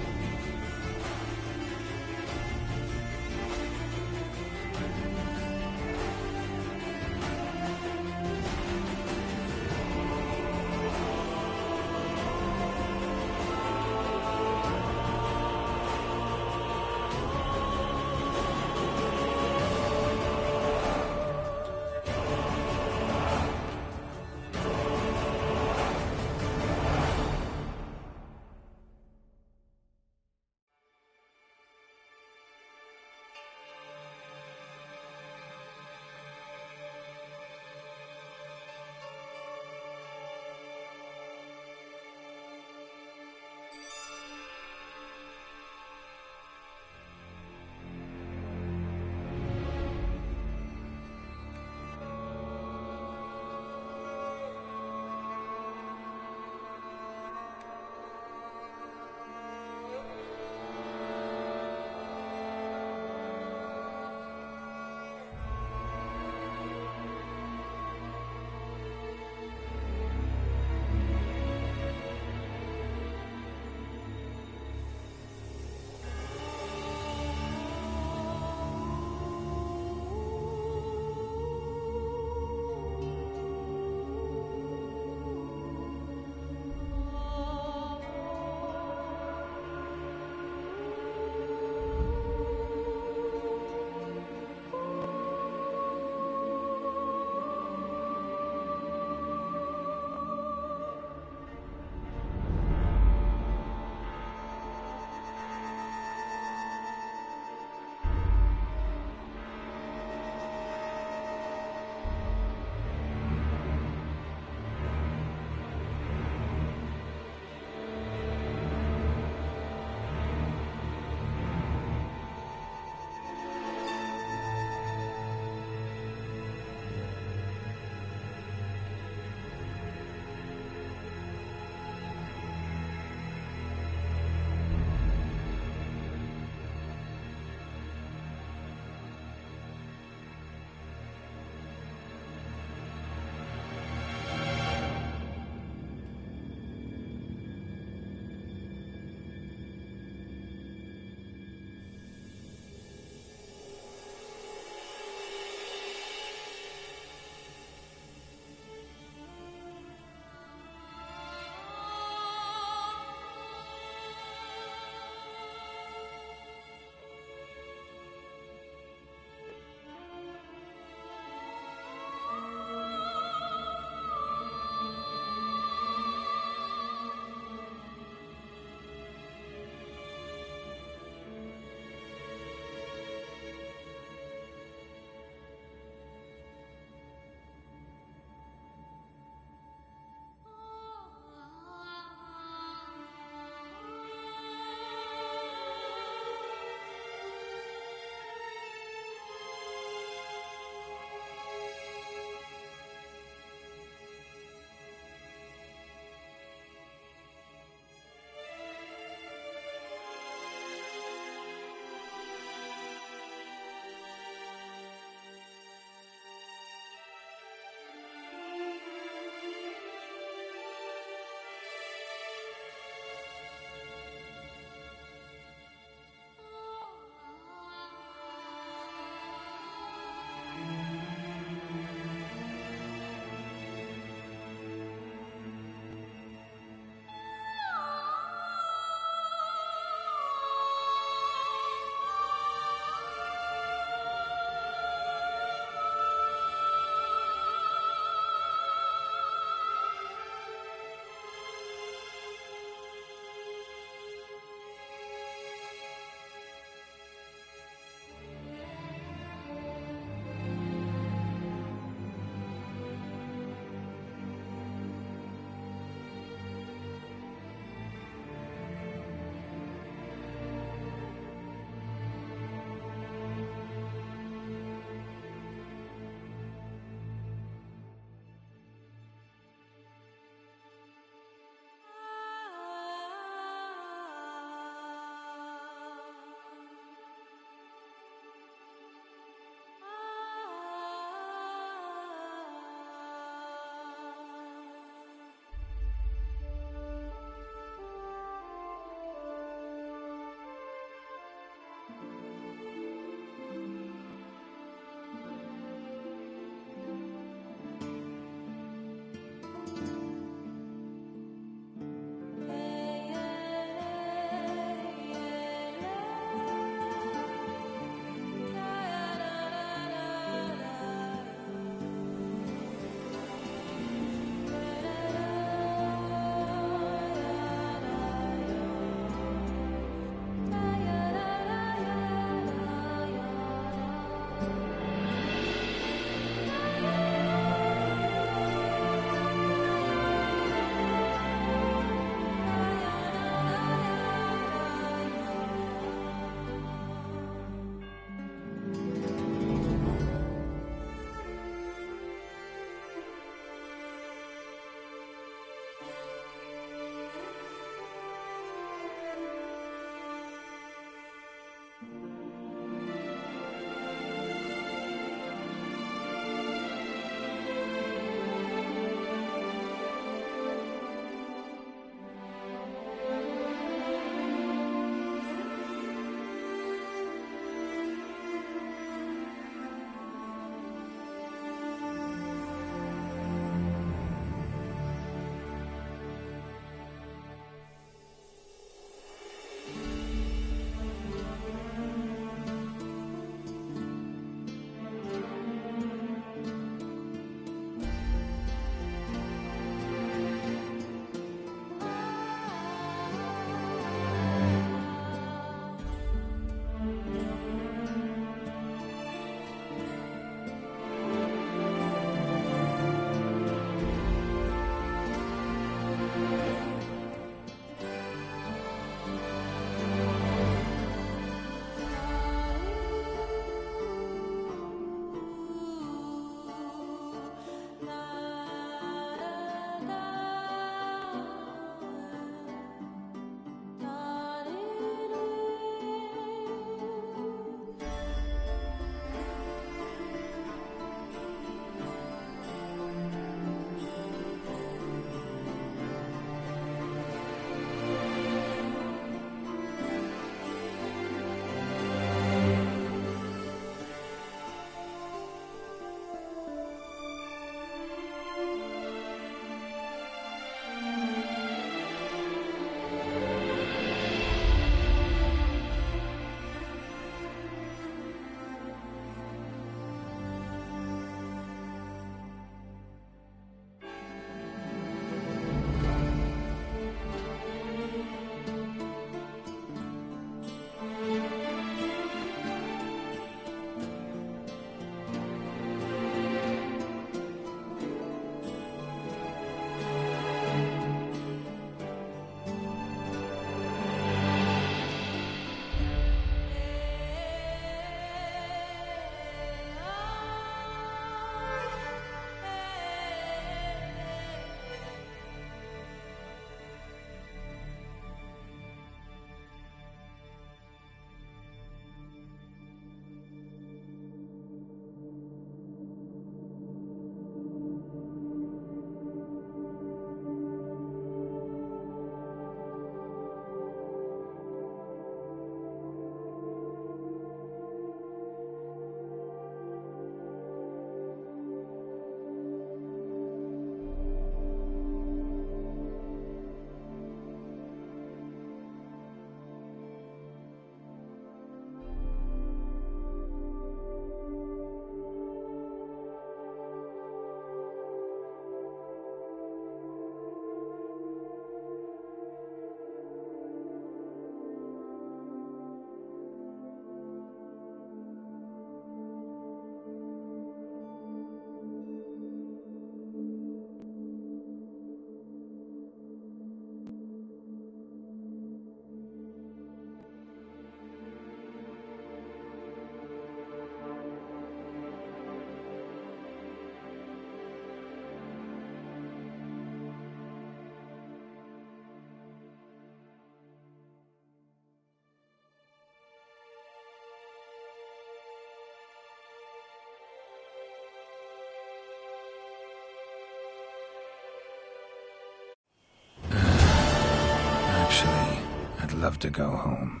love to go home.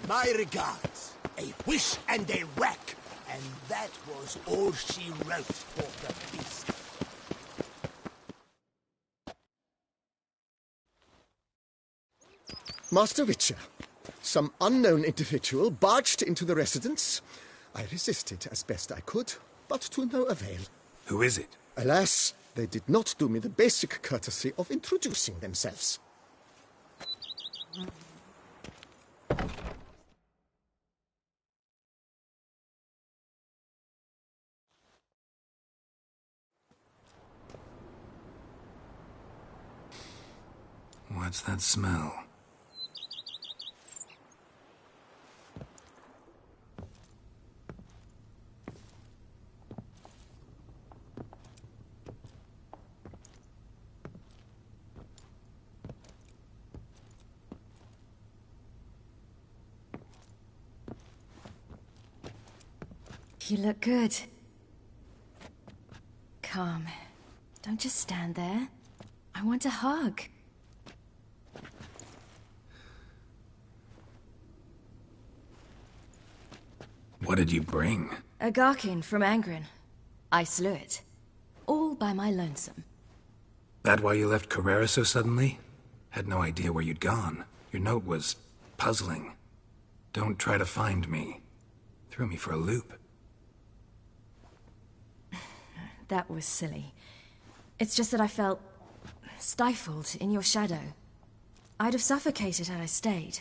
My regards. A wish and a wreck. And that was all she wrote for the beast. Master Witcher, some unknown individual barged into the residence. I resisted as best I could, but to no avail. Who is it? Alas, they did not do me the basic courtesy of introducing themselves. What's that smell? You look good. Calm. Don't just stand there. I want a hug. What did you bring? A Garkin from Angren. I slew it. All by my lonesome. That why you left Carrera so suddenly? Had no idea where you'd gone. Your note was puzzling. Don't try to find me. Threw me for a loop. That was silly. It's just that I felt stifled in your shadow. I'd have suffocated had I stayed.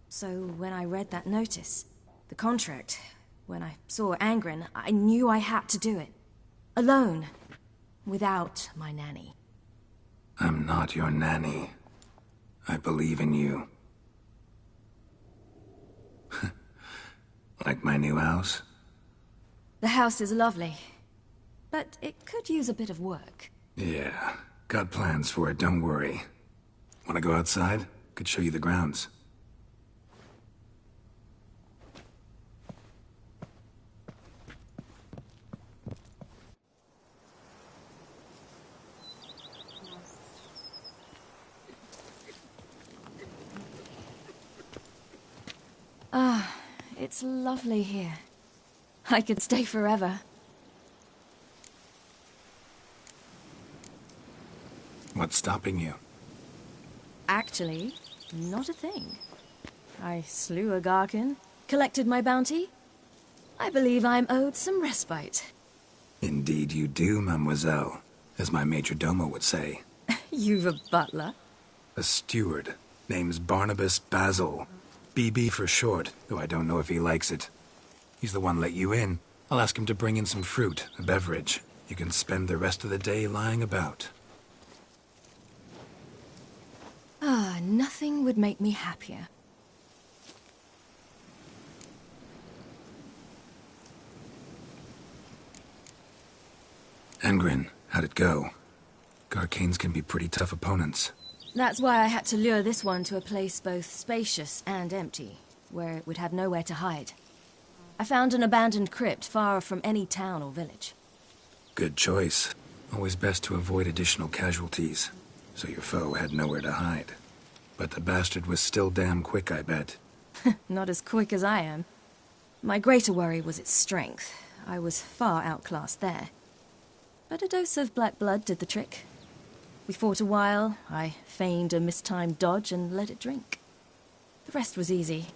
So when I read that notice, the contract, when I saw Angren, I knew I had to do it. Alone. Without my nanny. I'm not your nanny. I believe in you. Like my new house? The house is lovely, but it could use a bit of work. Yeah, got plans for it, don't worry. Wanna go outside? Could show you the grounds. Ah, it's lovely here. I could stay forever. What's stopping you? Actually, not a thing. I slew a Garkin, collected my bounty. I believe I'm owed some respite. Indeed you do, mademoiselle, as my major domo would say. You've a butler? A steward. Name's Barnabas Basil. BB for short, though I don't know if he likes it. He's the one let you in. I'll ask him to bring in some fruit, a beverage. You can spend the rest of the day lying about. Ah, nothing would make me happier. Angren, how'd it go? Garcanes can be pretty tough opponents. That's why I had to lure this one to a place both spacious and empty, where it would have nowhere to hide. I found an abandoned crypt far from any town or village. Good choice. Always best to avoid additional casualties, so your foe had nowhere to hide. But the bastard was still damn quick, I bet. Not as quick as I am. My greater worry was its strength. I was far outclassed there. But a dose of black blood did the trick. We fought a while, I feigned a mistimed dodge and let it drink. The rest was easy.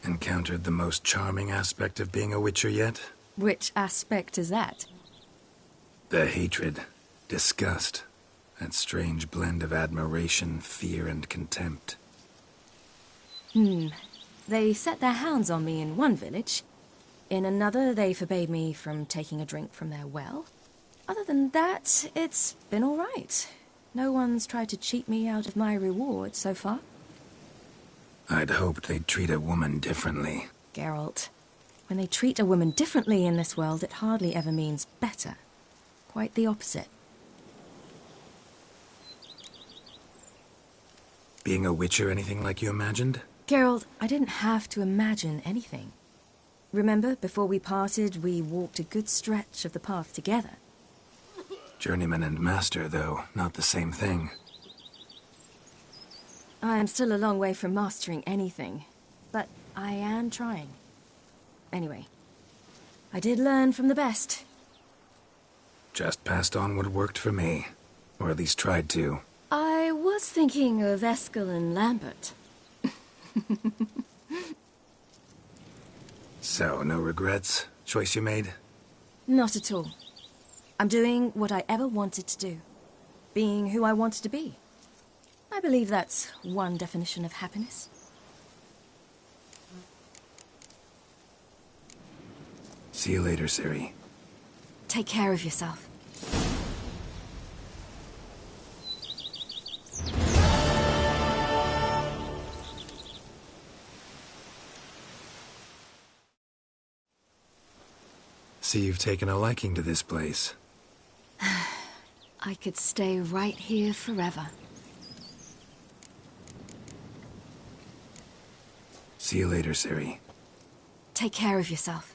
Encountered the most charming aspect of being a Witcher yet? Which aspect is that? The hatred, disgust, that strange blend of admiration, fear, and contempt. They set their hounds on me in one village. In another, they forbade me from taking a drink from their well. Other than that, it's been all right. No one's tried to cheat me out of my reward so far. I'd hoped they'd treat a woman differently. Geralt, when they treat a woman differently in this world, it hardly ever means better. Quite the opposite. Being a Witcher anything like you imagined? Geralt, I didn't have to imagine anything. Remember, before we parted, we walked a good stretch of the path together. Journeyman and master, though, not the same thing. I am still a long way from mastering anything, but I am trying. Anyway, I did learn from the best. Just passed on what worked for me, or at least tried to. I was thinking of Eskel and Lambert. So, no regrets? Choice you made? Not at all. I'm doing what I ever wanted to do. Being who I wanted to be. I believe that's one definition of happiness. See you later, Ciri. Take care of yourself. See you've taken a liking to this place. I could stay right here forever. See you later, Ciri. Take care of yourself.